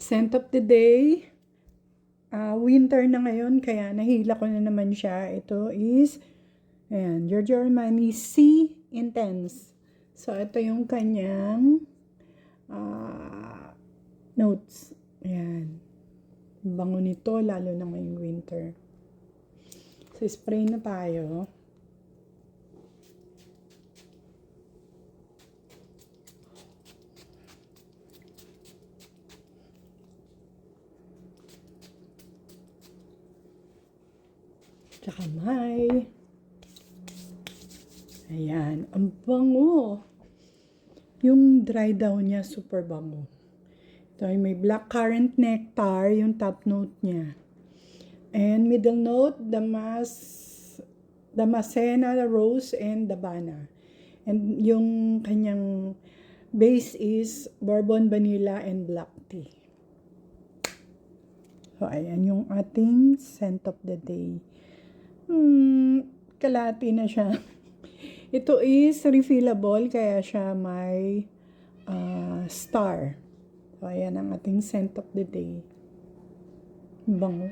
Scent of the day. Winter na ngayon, kaya nahila ko na naman siya. Ito is, ayan, Giorgio Armani Sea Intense. So, ito yung kanyang notes. Ayan. Bango nito, lalo na ngayong winter. So, spray na tayo. Tsaka may. Ayan. Ang bango. Yung dry down niya, super bango. Ito ay may blackcurrant nectar, yung top note niya. And middle note, Damascena, rose, and Dabana. And yung kanyang base is bourbon, vanilla, and black tea. So, ayan yung ating scent of the day. Kalati na siya. Ito is refillable, kaya siya may star. So, ayan ang ating scent of the day. Bango.